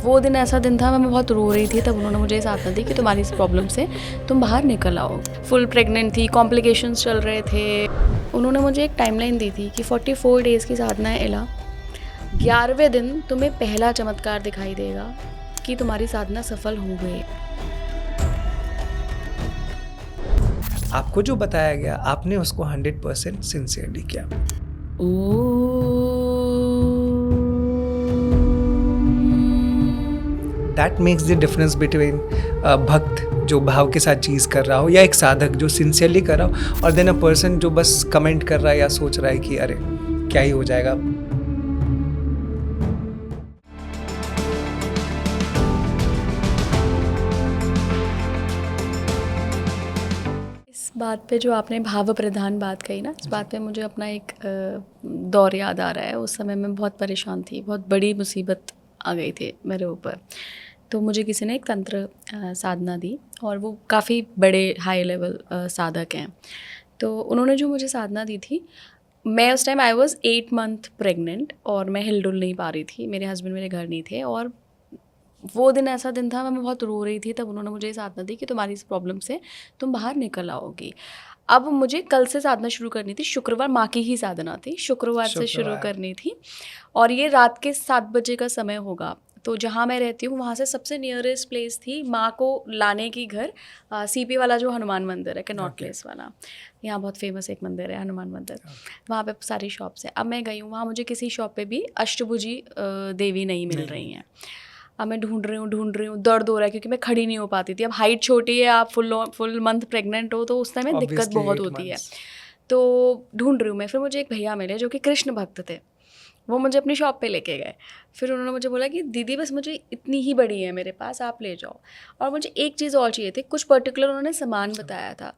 वो दिन ऐसा दिन था, मैं बहुत रो रही थी, तब उन्होंने मुझे साथ दी कि तुम्हारी इस प्रॉब्लम से तुम बाहर निकल आओ। फुल प्रेग्नेंट थी, कॉम्प्लिकेशंस चल रहे थे। उन्होंने मुझे एक टाइमलाइन दी थी कि 44 डेज़ की साधना है इला, 11वें दिन तुम्हें पहला चमत्कार दिखाई देगा कि तुम्हारी साधना सफल हो गई। आपको जो बताया गया आपने उसको 100% सिंसियरली किया। That makes the difference between भक्त जो भाव के साथ चीज़ कर रहा हो या एक साधक जो सिंसियरली कर रहा हो, और देन अ पर्सन जो बस कमेंट कर रहा है या सोच रहा है कि अरे क्या ही हो जाएगा। इस बात पे जो आपने भाव प्रधान बात कही ना, इस बात पे मुझे अपना एक दौर याद आ रहा है। उस समय मैं बहुत परेशान थी, बहुत बड़ी मुसीबत आ गई थी मेरे ऊपर। तो मुझे किसी ने एक तंत्र साधना दी, और वो काफ़ी बड़े हाई लेवल साधक हैं। तो उन्होंने जो मुझे साधना दी थी, मैं उस time I was 8 month pregnant, और मैं हिल डुल नहीं पा रही थी। मेरे हस्बैंड मेरे घर नहीं थे, और वो दिन ऐसा दिन था, मैं बहुत रो रही थी, तब उन्होंने मुझे ये साधना दी कि तुम्हारी इस प्रॉब्लम से तुम बाहर निकल आओगी। अब मुझे कल से साधना शुरू करनी थी, शुक्रवार माँ की ही साधना थी, शुक्रवार से शुरू करनी थी, और ये रात के 7 बजे का समय होगा। तो जहाँ मैं रहती हूँ वहाँ से सबसे नियरेस्ट प्लेस थी माँ को लाने की घर, सीपी वाला जो हनुमान मंदिर है, कनॉट प्लेस वाला, यहाँ बहुत फेमस एक मंदिर है हनुमान मंदिर, वहाँ पे सारी शॉप्स हैं। अब मैं गई हूँ वहाँ, मुझे किसी शॉप पे भी अष्टभुजी देवी नहीं मिल रही हैं। अब मैं ढूंढ रही हूँ, दर्द हो रहा है क्योंकि मैं खड़ी नहीं हो पाती थी। अब हाइट छोटी है, आप फुल मंथ प्रेग्नेंट हो, तो उस टाइम में दिक्कत बहुत होती है। तो ढूंढ रही हूँ मैं, फिर मुझे एक भैया मिले जो कि कृष्ण भक्त थे। वो मुझे अपनी शॉप पे लेके गए। फिर उन्होंने मुझे बोला कि दीदी बस मुझे इतनी ही बड़ी है मेरे पास, आप ले जाओ। और मुझे एक चीज़ और चाहिए थी, कुछ पर्टिकुलर उन्होंने सामान बताया था।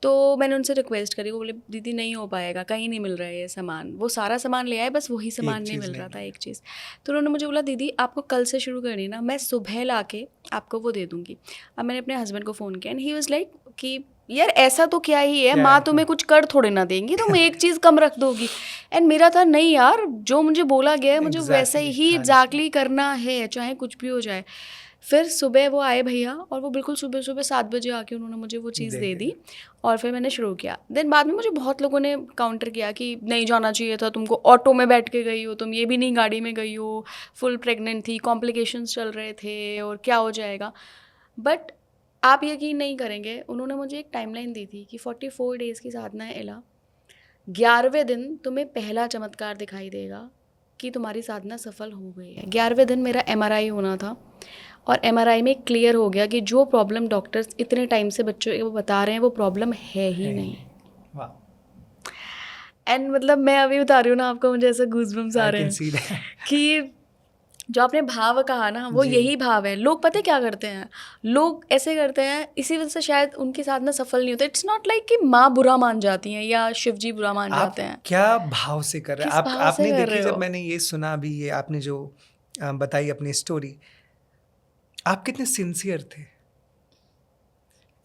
तो मैंने उनसे रिक्वेस्ट करी, वो बोले दीदी नहीं हो पाएगा, कहीं नहीं मिल रहा है ये सामान। वो सारा सामान ले आए, बस वही सामान नहीं मिल रहा था, एक चीज़। तो उन्होंने मुझे बोला दीदी आपको कल से शुरू करनी है ना, मैं सुबह ला के आपको वो दे दूँगी। अब मैंने अपने हस्बैंड को फ़ोन किया, एंड ही वाज लाइक कि यार ऐसा तो क्या ही है, माँ तुम्हें कुछ कर थोड़े ना देंगी, तुम एक चीज़ कम रख दोगी। एंड मेरा था नहीं यार, जो मुझे बोला गया है मुझे वैसे ही एग्जैक्टली करना है, चाहे कुछ भी हो जाए। फिर सुबह वो आए भैया, और वो बिल्कुल सुबह 7 बजे आके उन्होंने मुझे वो चीज़ दे दी, और फिर मैंने शुरू किया। देन बाद में मुझे बहुत लोगों ने काउंटर किया कि नहीं जाना चाहिए था तुमको, ऑटो में बैठ के गई हो तुम, ये भी नहीं गाड़ी में गई हो, फुल प्रेग्नेंट थी, कॉम्प्लिकेशंस चल रहे थे, और क्या हो जाएगा। बट आप यकीन नहीं करेंगे, उन्होंने मुझे एक टाइमलाइन दी थी कि 44 डेज़ की साधना है इला, 11वें दिन तुम्हें पहला चमत्कार दिखाई देगा कि तुम्हारी साधना सफल हो गई है। 11वें दिन मेरा MRI होना था, और MRI में क्लियर हो गया कि जो प्रॉब्लम डॉक्टर्स इतने टाइम से बच्चों को बता रहे हैं वो प्रॉब्लम है ही नहीं। एंड मतलब मैं अभी बता रही हूँ ना आपको, मुझे ऐसे गूज़बम्स आ रहे हैं कि जो आपने भाव कहा ना, वो यही भाव है। लोग पता है क्या करते हैं, लोग ऐसे करते हैं, इसी वजह से शायद उनकी साधना सफल नहीं होता। इट्स नॉट लाइक कि माँ बुरा मान जाती हैं या शिव जी बुरा मान जाते हैं। क्या भाव से कर रहे हैं आप? आपने देखी, जब हो? मैंने ये सुना अभी, ये आपने जो बताई अपनी स्टोरी, आप कितने सिंसियर थे।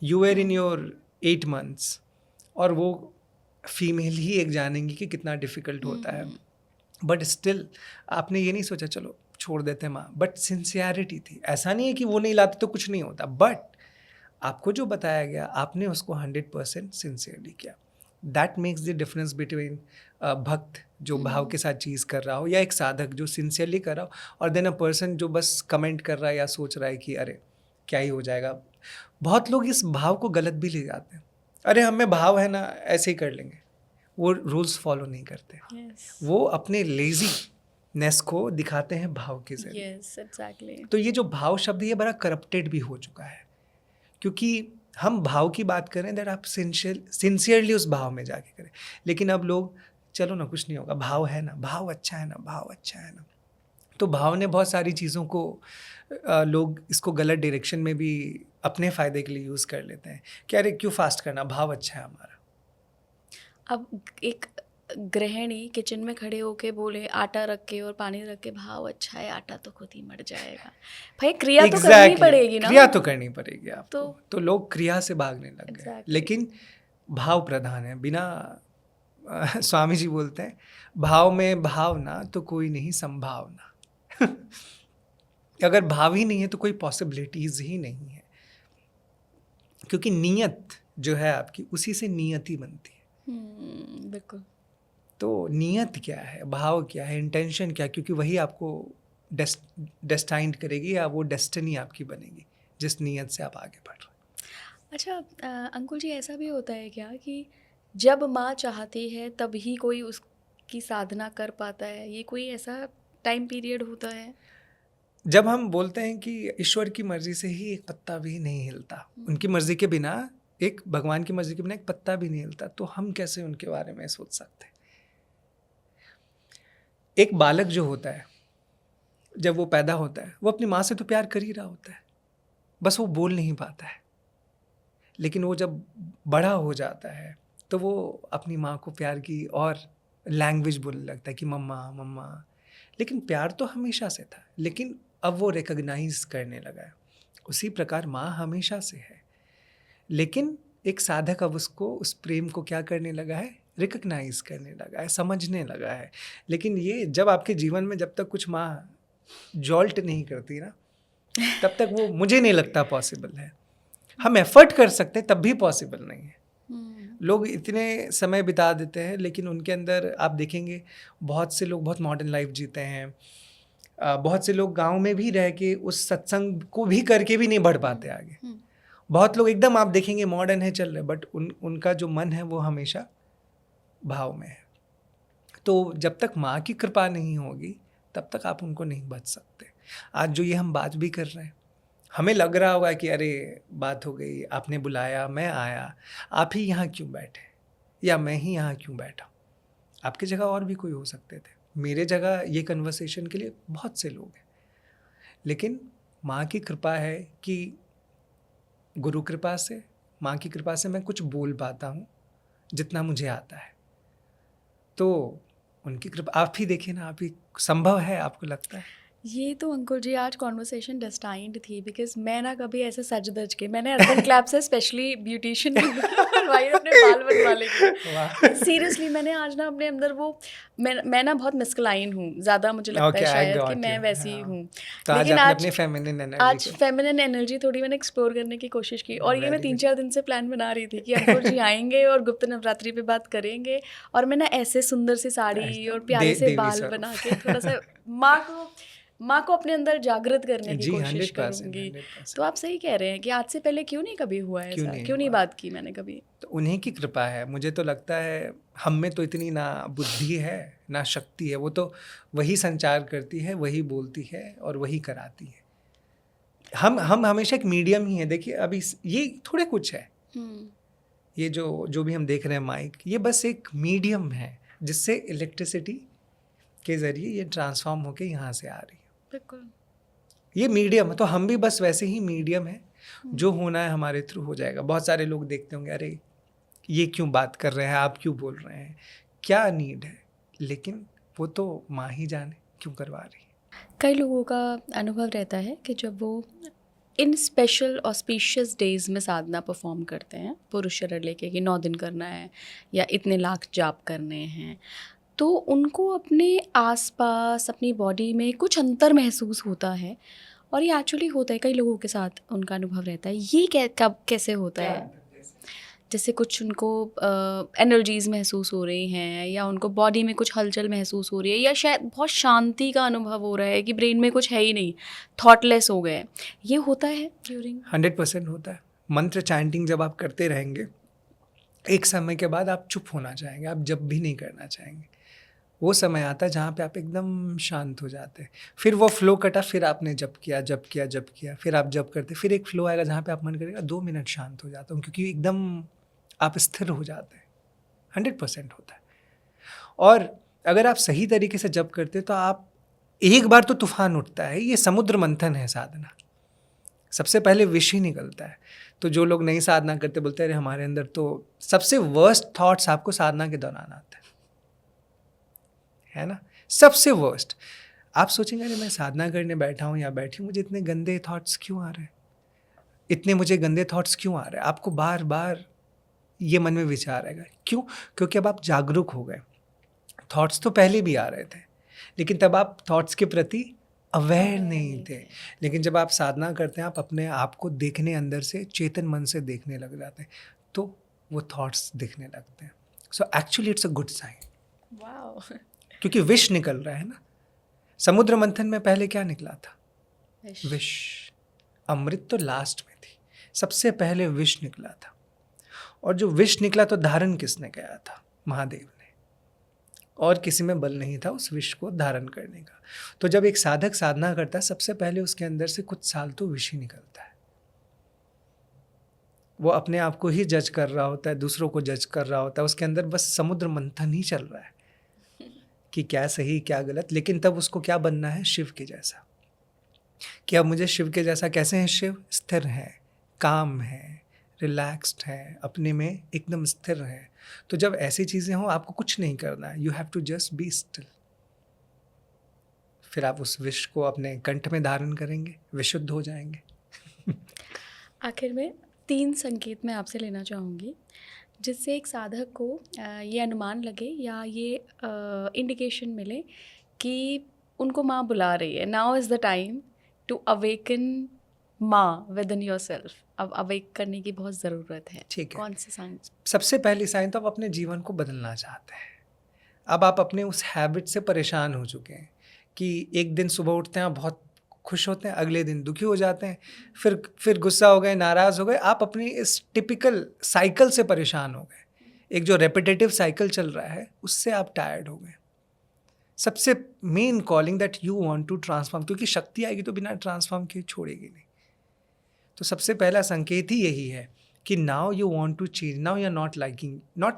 You were in your 8 months, और वो फीमेल ही एक जानेंगी कि कितना डिफिकल्ट होता है। बट स्टिल आपने ये नहीं सोचा चलो छोड़ देते हैं माँ, बट सिंसियरिटी थी। ऐसा नहीं है कि वो नहीं लाते तो कुछ नहीं होता, बट आपको जो बताया गया आपने उसको 100% सिंसियरली किया। That makes the difference between भक्त जो भाव के साथ चीज़ कर रहा हो या एक साधक जो सिंसियरली कर रहा हो, और देन अ पर्सन जो बस कमेंट कर रहा है या सोच रहा है कि अरे क्या ही हो जाएगा। बहुत लोग इस भाव को गलत भी ले जाते हैं, अरे हमें भाव है ना ऐसे ही कर लेंगे। वो रूल्स फॉलो नहीं करते। वो अपने लेजीनेस को दिखाते हैं भाव के जरिए। तो ये जो भाव शब्द ये बड़ा करप्टेड भी हो चुका है, क्योंकि हम भाव की बात करें दैट आप सिंसियरली उस भाव में जाके करें। लेकिन अब लोग चलो ना कुछ नहीं होगा, भाव है ना, भाव अच्छा है ना, भाव अच्छा है ना। तो भाव ने बहुत सारी चीज़ों को लोग इसको गलत डायरेक्शन में भी अपने फ़ायदे के लिए यूज़ कर लेते हैं कि अरे क्यों फास्ट करना, भाव अच्छा है हमारा। अब एक गृहिणी किचन में खड़े होके बोले आटा रख के और पानी रख के, भाव अच्छा है, आटा तो खुद ही मर जाएगा। भाई क्रिया तो करनी पड़ेगी ना, क्रिया तो करनी पड़ेगी आपको। तो लोग क्रिया से भागने लग गए। लेकिन भाव प्रधान है। बिना स्वामी जी बोलते हैं भाव में भावना तो कोई नहीं संभावना। अगर भाव ही नहीं है तो कोई पॉसिबिलिटीज ही नहीं है, क्योंकि नीयत जो है आपकी, उसी से नियति बनती है। बिल्कुल। तो नियत क्या है, भाव क्या है, इंटेंशन क्या, क्योंकि वही आपको डेस्टाइंड करेगी, या वो डेस्टिनी आपकी बनेगी जिस नियत से आप आगे बढ़ रहे हैं। अच्छा, अंकुल जी, ऐसा भी होता है क्या कि जब माँ चाहती है तभी कोई उसकी साधना कर पाता है? ये कोई ऐसा टाइम पीरियड होता है? जब हम बोलते हैं कि ईश्वर की मर्जी से ही एक पत्ता भी नहीं हिलता, उनकी मर्जी के बिना, एक भगवान की मर्जी के बिना एक पत्ता भी नहीं हिलता, तो हम कैसे उनके बारे में सोच सकते हैं? एक बालक जो होता है, जब वो पैदा होता है, वो अपनी माँ से तो प्यार कर ही रहा होता है, बस वो बोल नहीं पाता है। लेकिन वो जब बड़ा हो जाता है तो वो अपनी माँ को प्यार की और लैंग्वेज बोलने लगता है कि मम्मा मम्मा। लेकिन प्यार तो हमेशा से था, लेकिन अब वो रिकग्नाइज करने लगा है। उसी प्रकार माँ हमेशा से है, लेकिन एक साधक अब उसको, उस प्रेम को क्या करने लगा है, रिकग्नाइज करने लगा है, समझने लगा है। लेकिन ये जब आपके जीवन में जब तक कुछ माँ जॉल्ट नहीं करती ना, तब तक वो मुझे नहीं लगता पॉसिबल है। हम एफर्ट कर सकते हैं, तब भी पॉसिबल नहीं है। लोग इतने समय बिता देते हैं, लेकिन उनके अंदर आप देखेंगे बहुत से लोग बहुत मॉडर्न लाइफ जीते हैं। बहुत से लोग गांव में भी रह के उस सत्संग को भी करके भी नहीं बढ़ पाते आगे। बहुत लोग एकदम आप देखेंगे मॉडर्न है, चल रहे, बट उनका जो मन है वो हमेशा भाव में है। तो जब तक माँ की कृपा नहीं होगी तब तक आप उनको नहीं बच सकते। आज जो ये हम बात भी कर रहे हैं, हमें लग रहा होगा कि अरे बात हो गई, आपने बुलाया, मैं आया, आप ही यहाँ क्यों बैठे, या मैं ही यहाँ क्यों बैठा। आपकी जगह और भी कोई हो सकते थे, मेरे जगह ये कन्वर्सेशन के लिए बहुत से लोग हैं। लेकिन माँ की कृपा है कि गुरु कृपा से, माँ की कृपा से मैं कुछ बोल पाता हूँ जितना मुझे आता है। तो उनकी कृपा आप ही देखिए ना, आप ही संभव है, आपको लगता है? ये तो अंकुल जी आज कॉन्वर्सेशन डेस्टाइंड थी, बिकॉज मैं ना कभी ऐसे सज धज के, मैंने अर्बन क्लैप से स्पेशली ब्यूटिशियन के लिए और भाई अपने बाल बनवाने के लिए, सीरियसली मैंने आज ना अपने अंदर वो, मैं ना बहुत मिस्कलाइन हूँ ज़्यादा, मुझे लगता है शायद कि मैं वैसी हूँ। तो लेकिन आज आज अपनी फेमिनिन एनर्जी आज फेमिनिन एनर्जी थोड़ी मैंने एक्सप्लोर करने की कोशिश की, और ये मैं 3-4 दिन से प्लान बना रही थी कि अंकुर जी आएंगे और गुप्त नवरात्रि पे बात करेंगे, और मैं ना ऐसे सुंदर सी साड़ी और प्यारे से बाल बना के थोड़ा सा माँ को अपने अंदर जागृत करने की कोशिश करूंगी। तो आप सही कह रहे हैं कि आज से पहले क्यों नहीं कभी हुआ है, क्यों नहीं बात की मैंने कभी। तो उन्हीं की कृपा है। मुझे तो लगता है हम में तो इतनी ना बुद्धि है ना शक्ति है, वो तो वही संचार करती है, वही बोलती है और वही कराती है। हम हमेशा एक मीडियम ही है। देखिए अभी ये थोड़े कुछ है, ये जो भी हम देख रहे हैं माइक, ये बस एक मीडियम है जिससे इलेक्ट्रिसिटी के जरिए ये ट्रांसफॉर्म होके यहाँ से आ रही है। बिल्कुल, ये मीडियम है, तो हम भी बस वैसे ही मीडियम है, जो होना है हमारे थ्रू हो जाएगा। बहुत सारे लोग देखते होंगे, अरे ये क्यों बात कर रहे हैं, आप क्यों बोल रहे हैं, क्या नीड है, लेकिन वो तो माँ ही जाने क्यों करवा रही है। कई लोगों का अनुभव रहता है कि जब वो इन स्पेशल ऑस्पिशियस डेज में साधना परफॉर्म करते हैं, पुरुष शरण लेके कि 9 दिन करना है या इतने लाख जाप करने हैं, तो उनको अपने आसपास अपनी बॉडी में कुछ अंतर महसूस होता है, और ये एक्चुअली होता है, कई लोगों के साथ उनका अनुभव रहता है। ये कब कैसे होता है? जैसे कुछ उनको एनर्जीज़ महसूस हो रही हैं, या उनको बॉडी में कुछ हलचल महसूस हो रही है, या शायद बहुत शांति का अनुभव हो रहा है कि ब्रेन में कुछ है ही नहीं, थॉटलेस हो गए, ये होता है ड्यूरिंग? 100% होता है। मंत्र चैंटिंग जब आप करते रहेंगे, एक समय के बाद आप चुप होना चाहेंगे, आप जब भी नहीं करना चाहेंगे। वो समय आता है जहाँ पे आप एकदम शांत हो जाते हैं। फिर वो फ्लो कटा, फिर आपने जप किया, फिर आप जप करते, फिर एक फ्लो आएगा जहाँ पे आप मन करेगा 2 मिनट शांत हो जाता हूँ, क्योंकि एकदम आप स्थिर हो जाते हैं। 100% होता है। और अगर आप सही तरीके से जप करते तो आप एक बार तो तूफान उठता है, ये समुद्र मंथन है साधना। सबसे पहले विष ही निकलता है। तो जो लोग नहीं साधना करते बोलते हैं अरे हमारे अंदर तो सबसे वर्स्ट थॉट्स आपको साधना के दौरान आते हैं, है ना, सबसे वर्स्ट। आप सोचेंगे अरे मैं साधना करने बैठा हूँ या बैठी हूँ, मुझे इतने गंदे थॉट्स क्यों आ रहे हैं, इतने मुझे गंदे थॉट्स क्यों आ रहे हैं। आपको बार बार ये मन में विचार आएगा। क्यों? क्योंकि अब आप जागरूक हो गए। थॉट्स तो पहले भी आ रहे थे, लेकिन तब आप थॉट्स के प्रति अवेयर नहीं थे। लेकिन जब आप साधना करते हैं, आप अपने आप को देखने, अंदर से चेतन मन से देखने लग जाते हैं, तो वो थॉट्स दिखने लगते हैं। So actually it's a good sign, wow. क्योंकि विष निकल रहा है ना। समुद्र मंथन में पहले क्या निकला था? विष। अमृत तो लास्ट में थी, सबसे पहले विष निकला था। और जो विष निकला तो धारण किसने किया था? महादेव ने। और किसी में बल नहीं था उस विष को धारण करने का। तो जब एक साधक साधना करता है, सबसे पहले उसके अंदर से कुछ साल तो विष ही निकलता है। वो अपने आप को ही जज कर रहा होता है, दूसरों को जज कर रहा होता है, उसके अंदर बस समुद्र मंथन ही चल रहा है कि क्या सही क्या गलत। लेकिन तब उसको क्या बनना है? शिव के जैसा। कि अब मुझे शिव के जैसा कैसे है शिव? स्थिर है, काम है, रिलैक्स्ड है, अपने में एकदम स्थिर है। तो जब ऐसी चीज़ें हों, आपको कुछ नहीं करना है, you have to just be still. फिर आप उस विष को अपने कंठ में धारण करेंगे, विशुद्ध हो जाएंगे। आखिर में 3 संकेत मैं आपसे लेना चाहूँगी जिससे एक साधक को ये अनुमान लगे या ये इंडिकेशन मिले कि उनको माँ बुला रही है। Now is the time to awaken माँ विद इन योर सेल्फ। अब अवेक करने की बहुत ज़रूरत है। ठीक है। कौन से साइन? सबसे पहली साइन तो आप अपने जीवन को बदलना चाहते हैं। अब आप अपने उस हैबिट से परेशान हो चुके हैं कि एक दिन सुबह उठते हैं, आप बहुत खुश होते हैं, अगले दिन दुखी हो जाते हैं, फिर गुस्सा हो गए, नाराज़ हो गए। आप अपनी इस टिपिकल साइकिल से परेशान हो गए। एक जो रेपिटेटिव साइकिल चल रहा है, उससे आप टायर्ड हो गए। सबसे main calling that you want to transform, क्योंकि शक्ति आएगी तो बिना ट्रांसफॉर्म किए छोड़ेगी नहीं। तो सबसे पहला संकेत ही यही है कि now you want to change, now you are not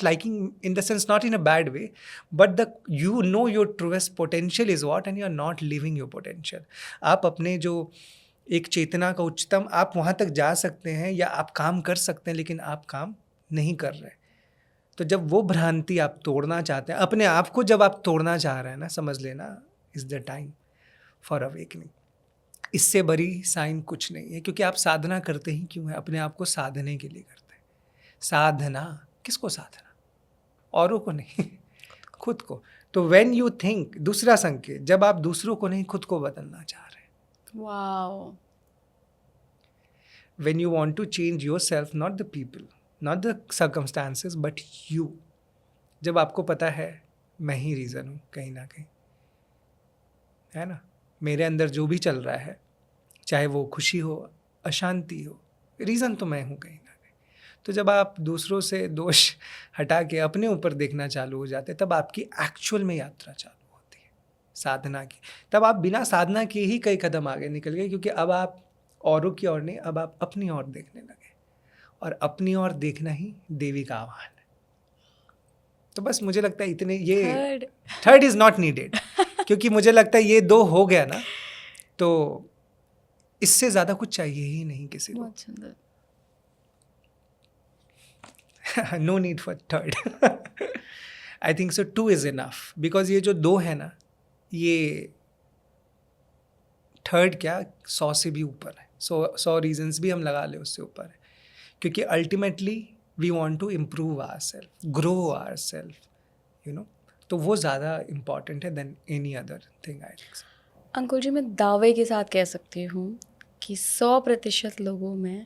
liking in the sense, not in a bad way, but the you know your truest potential is what, and you are not living your potential. आप अपने जो एक चेतना का उच्चतम, आप वहाँ तक जा सकते हैं या आप काम कर सकते हैं, लेकिन आप काम नहीं कर रहे। तो जब वो भ्रांति आप तोड़ना चाहते हैं, अपने आप को जब आप तोड़ना चाह रहे हैं ना, समझ लेना is the time for awakening. इससे बड़ी साइन कुछ नहीं है, क्योंकि आप साधना करते ही क्यों है? अपने आप को साधने के लिए करते हैं। साधना किसको? साधना औरों को नहीं, खुद को। तो व्हेन यू थिंक, दूसरा संकेत, जब आप दूसरों को नहीं खुद को बदलना चाह रहे हैं। Wow. When you want to change yourself, not the people, not the circumstances, but you. जब आपको पता है मैं ही रीज़न हूँ कहीं ना कहीं, है ना, मेरे अंदर जो भी चल रहा है, चाहे वो खुशी हो, अशांति हो, रीज़न तो मैं हूँ कहीं ना कहीं। तो जब आप दूसरों से दोष हटा के अपने ऊपर देखना चालू हो जाते, तब आपकी एक्चुअल में यात्रा चालू होती है साधना की। तब आप बिना साधना के ही कई कदम आगे निकल गए, क्योंकि अब आप औरों की ओर नहीं, अब आप अपनी ओर देखने लगे, और अपनी ओर देखना ही देवी का आह्वान है। तो बस मुझे लगता है इतने, ये थर्ड इज़ नॉट नीडेड, क्योंकि मुझे लगता है ये 2 हो गया ना, तो इससे ज़्यादा कुछ चाहिए ही नहीं किसी को। बहुत सुंदर। No need for third. I think so 2 is enough, because ये जो 2 है ना, ये थर्ड क्या 100 से भी ऊपर है। 100 रीजन्स भी हम लगा ले उससे ऊपर है, क्योंकि ultimately we want to improve our self, grow our self, you know. तो वो ज़्यादा इम्पॉर्टेंट है then any other thing, I think. Ankul ji, मैं दावे के साथ कह सकती हूँ कि 100% लोगों में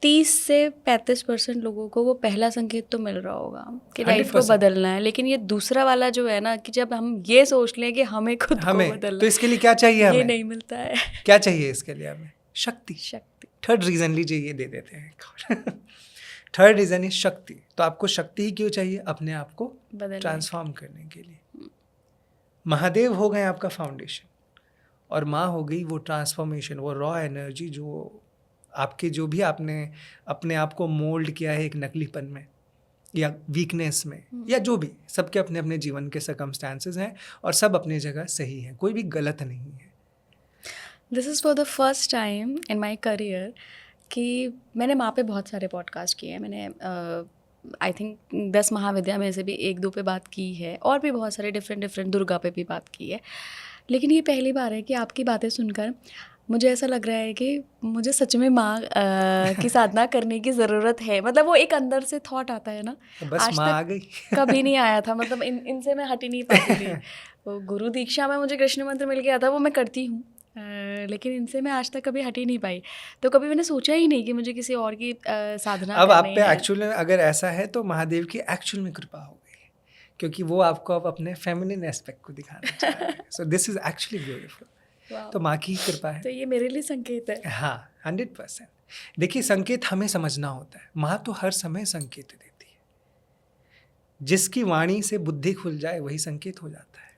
30 से 35% लोगों को वो पहला संकेत तो मिल रहा होगा कि लाइफ को 100%। बदलना है, लेकिन ये दूसरा वाला जो है ना, कि जब हम ये सोच लें कि हमें खुद को बदलना, तो इसके लिए क्या चाहिए? ये हमें नहीं मिलता है। क्या चाहिए इसके लिए? हमें शक्ति। शक्ति। थर्ड रीज़न लीजिए, ये दे देते हैं। थर्ड रीज़न इज शक्ति। तो आपको शक्ति ही क्यों चाहिए? अपने आप को ट्रांसफॉर्म करने के लिए। महादेव हो गए आपका फाउंडेशन, और माँ हो गई वो ट्रांसफॉर्मेशन, वो रॉ एनर्जी जो आपके, जो भी आपने अपने आप को मोल्ड किया है एक नकलीपन में या वीकनेस में, या जो भी, सबके अपने अपने जीवन के सर्कमस्टांसेस हैं, और सब अपनी जगह सही है, कोई भी गलत नहीं है। This is for the first time in my career कि मैंने माँ पे बहुत सारे पॉडकास्ट किए हैं। मैंने आई थिंक 10 महाविद्या में से भी 1-2 पे बात की है, और भी बहुत सारे डिफरेंट दुर्गा पे भी बात की है। लेकिन ये पहली बार है कि आपकी बातें सुनकर मुझे ऐसा लग रहा है कि मुझे सच में माँ की साधना करने की ज़रूरत है। मतलब वो एक अंदर से थॉट आता है ना, तो बस आज माँ आ तक गई। कभी नहीं आया था। मतलब इनसे मैं हट ही नहीं पाती थी। वो गुरु दीक्षा में मुझे कृष्ण मंत्र मिल गया था, वो मैं करती हूँ, लेकिन इनसे मैं आज तक कभी हट ही नहीं पाई। तो कभी मैंने सोचा ही नहीं कि मुझे किसी और की साधना अब आप करनी पे है। एक्चुअल में अगर ऐसा है तो महादेव की एक्चुअल में कृपा हो गई, क्योंकि वो आपको अब अपने फेमिनिन एस्पेक्ट को दिखाना चाह रहे हैं। So this is actually beautiful. वाह, तो माँ की ही कृपा है। तो ये मेरे लिए संकेत है। हाँ, 100%। देखिए, संकेत हमें समझना होता है, माँ तो हर समय संकेत देती है। जिसकी वाणी से बुद्धि खुल जाए वही संकेत हो जाता है।